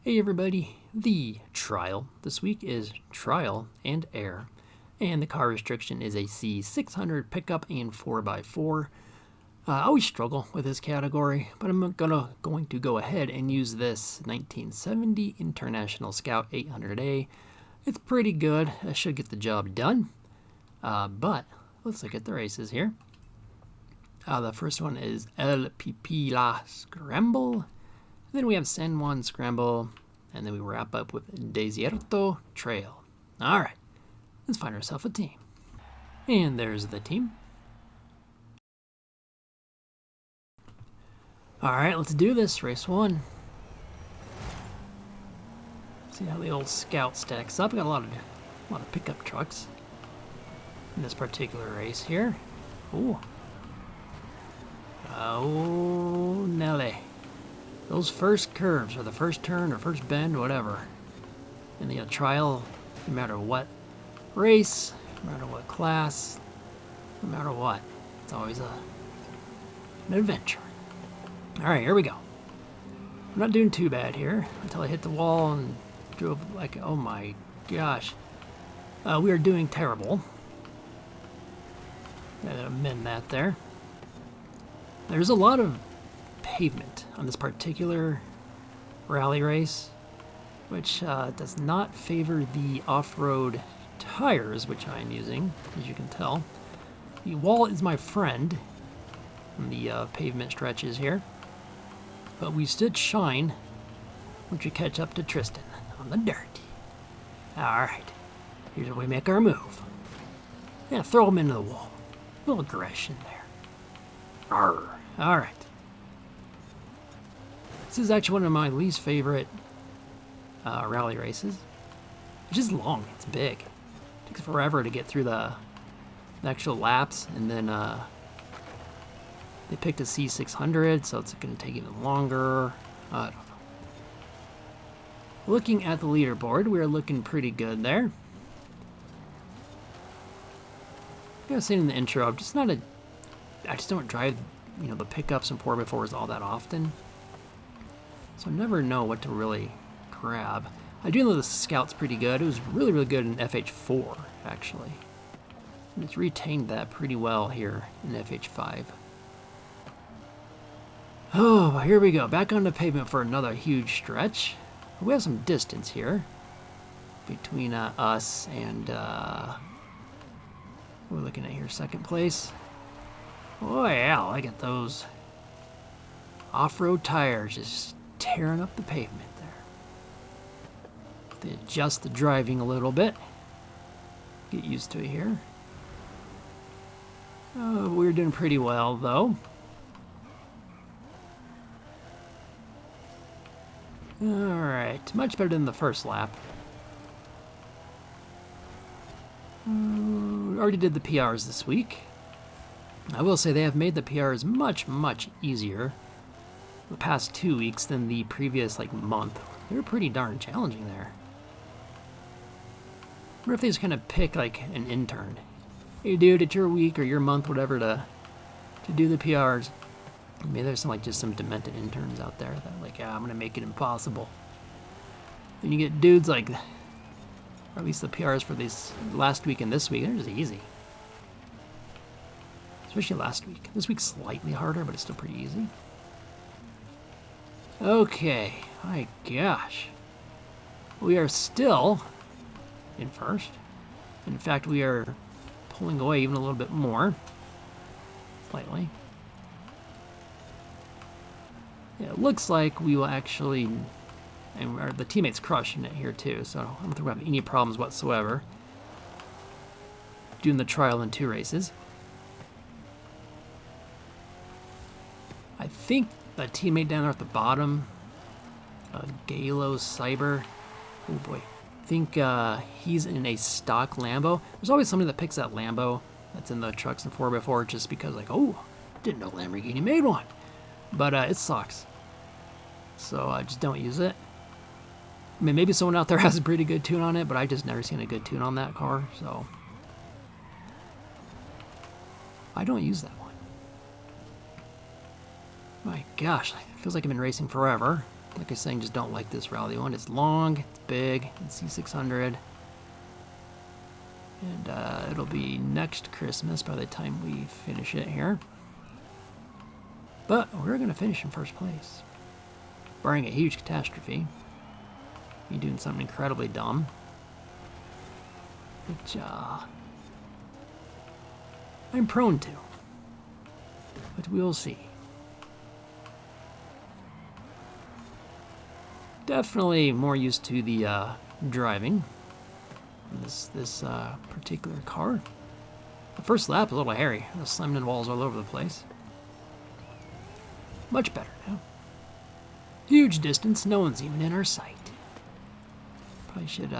Hey everybody, the trial this week is Trial and Air, and the car restriction is a C600 pickup and 4x4. I always struggle with this category, but I'm going to go ahead and use this 1970 International Scout 800A. It's pretty good, it should get the job done, but let's look at the races here. The first one is El Pipila Scramble. Then we have San Juan Scramble, and then we wrap up with Desierto Trail. All right, let's find ourselves a team. And there's the team. All right, let's do this. Race one. See how the old Scout stacks up. We got a lot of pickup trucks in this particular race here. Ooh. Oh, Nelly. Those first curves, or the first turn, or first bend, whatever, in the trial, no matter what race, no matter what class, no matter what, it's always an adventure. All right, here we go. I'm not doing too bad here until I hit the wall and drove like, oh my gosh. We are doing terrible. Gotta amend that there. There's a lot of pavement on this particular rally race, which does not favor the off-road tires, which I'm using, as you can tell. The wall is my friend on the pavement stretches here, but we stood shine once we catch up to Tristan on the dirt. Alright, here's where we make our move. Yeah, throw him into the wall. A little aggression there. Arr. Alright. This is actually one of my least favorite rally races. It's just long, it's big. It takes forever to get through the actual laps, and then they picked a C600, so it's going to take even longer. I don't know. Looking at the leaderboard, we're looking pretty good there. Like I was saying in the intro, I just don't drive, the pickups and 4x4s all that often. So I never know what to really grab. I do know the Scout's pretty good. It was really, really good in FH4, actually. And it's retained that pretty well here in FH5. Oh, here we go. Back on the pavement for another huge stretch. We have some distance here between us and, what we're looking at here, second place. Oh yeah, look at those off-road tires just tearing up the pavement there. They adjust the driving a little bit. Get used to it here. Oh, we're doing pretty well though. Alright, much better than the first lap. Already did the PRs this week. I will say they have made the PRs much, much easier the past 2 weeks than the previous month. They were pretty darn challenging there. I wonder if they just kind of pick an intern. Hey dude, it's your week or your month, whatever, to do the PRs. Maybe there's just some demented interns out there that yeah, I'm gonna make it impossible. And you get dudes or at least the PRs for this last week and this week, they're just easy. Especially last week. This week's slightly harder, but it's still pretty easy. Okay, my gosh. We are still in first. In fact, we are pulling away even a little bit more. Slightly. Yeah, it looks like we will actually, and the teammates crushing it here too, so I don't think we have any problems whatsoever doing the trial in 2 races. I think the teammate down there at the bottom, Galo Cyber, oh boy, I think he's in a stock Lambo. There's always somebody that picks that Lambo that's in the trucks and 4x4 just because oh, didn't know Lamborghini made one. But it sucks. So I just don't use it. I mean, maybe someone out there has a pretty good tune on it, but I've just never seen a good tune on that car, so I don't use that one. My gosh, it feels like I've been racing forever. Like I was saying, just don't like this rally one. It's long, it's big, it's C600. And it'll be next Christmas by the time we finish it here. But we're going to finish in first place. Barring a huge catastrophe. Me doing something incredibly dumb. Which, I'm prone to. But we'll see. Definitely more used to the driving in this particular car. The first lap was a little hairy. I was slamming into walls all over the place. Much better now. Huge distance, no one's even in our sight. Probably should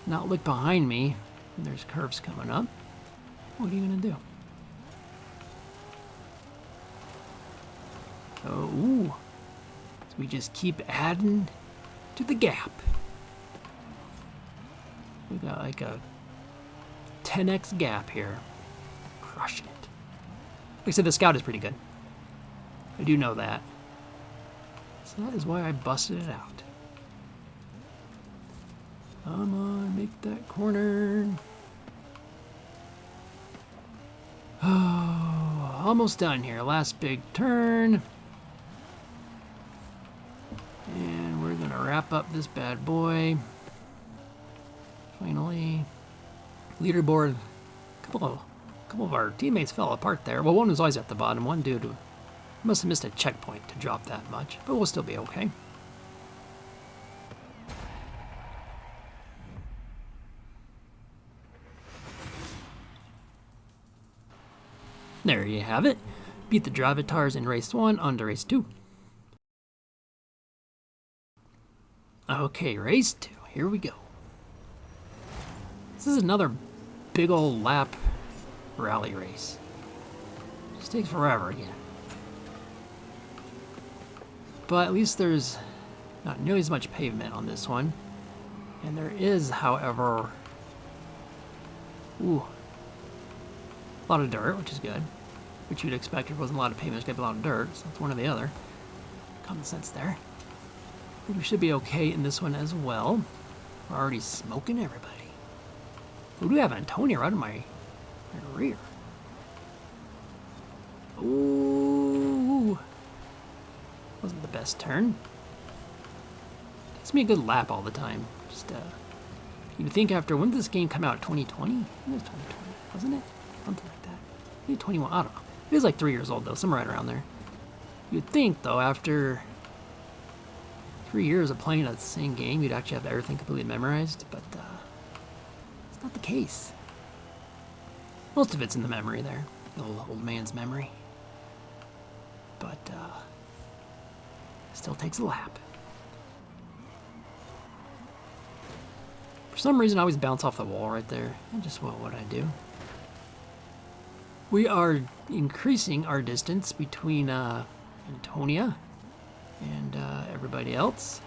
not look behind me when there's curves coming up. What are you gonna do? Oh, ooh. So we just keep adding to the gap. We got like a 10x gap here. Crushing it. Like I said, the Scout is pretty good. I do know that. So that is why I busted it out. Come on, make that corner. Oh, almost done here. Last big turn. And we're gonna wrap up this bad boy. Finally. Leaderboard. A couple of our teammates fell apart there. Well, one was always at the bottom. One dude must have missed a checkpoint to drop that much, but we'll still be okay. There you have it. Beat the Dravitars in race 1 on to race 2. Okay, race 2. Here we go. This is another big old lap rally race. Just takes forever again. But at least there's not nearly as much pavement on this one. And there is, however, a lot of dirt, which is good. Which you'd expect if there wasn't a lot of pavement, there's gonna be a lot of dirt, so it's one or the other. Common sense there. But we should be okay in this one as well. We're already smoking everybody. Who do we have? Antonia right in my rear. Ooh. Wasn't the best turn. Takes me a good lap all the time. Just, you'd think after, when did this game come out? 2020? I think it was 2020, wasn't it? Something like that. Maybe 21, I don't know. It is like 3 years old though, somewhere right around there. You'd think though, after 3 years of playing the same game, you'd actually have everything completely memorized, but it's not the case. Most of it's in the memory there, the old man's memory. But still takes a lap. For some reason, I always bounce off the wall right there. And just what I do. We are increasing our distance between Antonia and everybody else.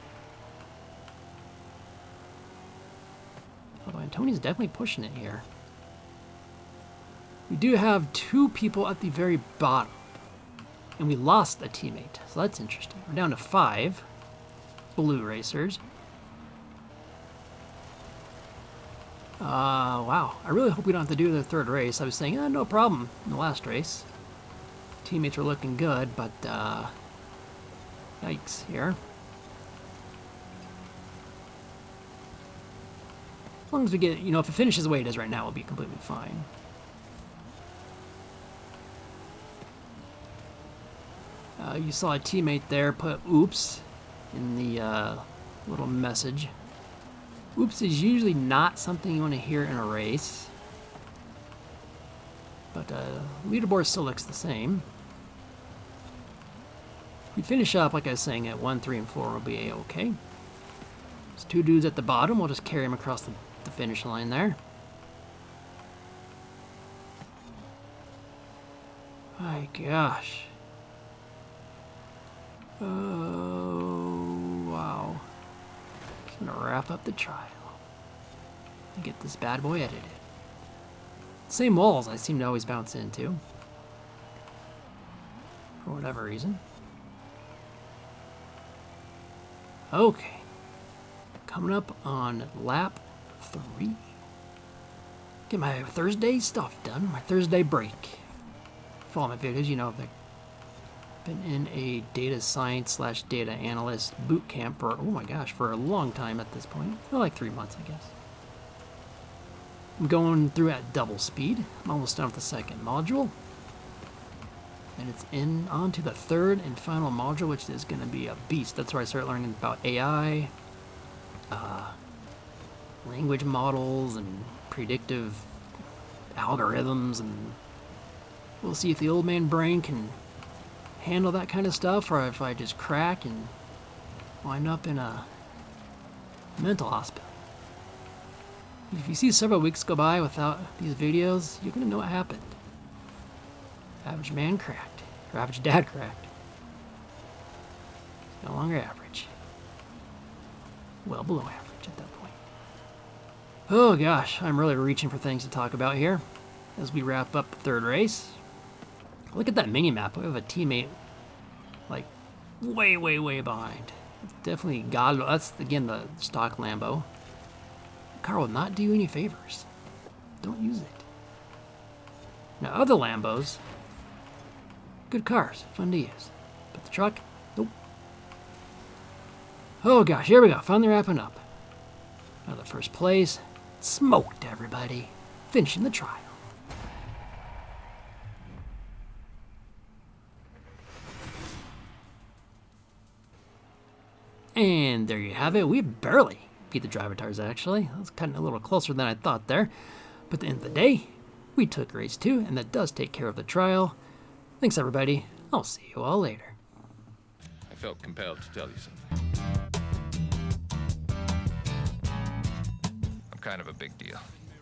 Although Antonia's definitely pushing it here. We do have 2 people at the very bottom. And we lost a teammate, so that's interesting. We're down to 5 blue racers. Wow. I really hope we don't have to do the 3rd race. I was saying, no problem in the last race. Teammates were looking good, but yikes here. As long as we get, if it finishes the way it is right now, we'll be completely fine. You saw a teammate there put oops in the little message. Oops is usually not something you want to hear in a race. But leaderboard still looks the same. If we finish up, like I was saying, at 1, 3, and 4, we'll be a-okay. There's 2 dudes at the bottom. We'll just carry them across the finish line there. My gosh. Oh, wow. Just gonna wrap up the trial and get this bad boy edited. Same walls I seem to always bounce into. For whatever reason. Okay. Coming up on lap 3. Get my Thursday stuff done, my Thursday break. Follow my videos, you know, I've been in a data science / data analyst boot camp for, oh my gosh, for a long time at this point. Well, like 3 months, I guess. I'm going through at double speed. I'm almost done with the second module. And it's on to the third and final module, which is going to be a beast. That's where I start learning about AI, language models, and predictive algorithms, and we'll see if the old man brain can handle that kind of stuff, or if I just crack and wind up in a mental hospital. If you see several weeks go by without these videos, you're going to know what happened. Average man cracked. Or average dad cracked. No longer average. Well below average at that point. Oh gosh, I'm really reaching for things to talk about here as we wrap up the third race. Look at that mini-map. We have a teammate like way, way, way behind. It's definitely God. That's, again, the stock Lambo. The car will not do you any favors. Don't use it. Now, other Lambos, good cars, fun to use. But the truck, nope. Oh gosh, here we go. Finally wrapping up. Another first place. Smoked everybody. Finishing the trial. And there you have it. We barely beat the Drivatars, actually. That was kind of a little closer than I thought there. But at the end of the day, we took race 2, and that does take care of the trial. Thanks, everybody. I'll see you all later. I felt compelled to tell you something. I'm kind of a big deal.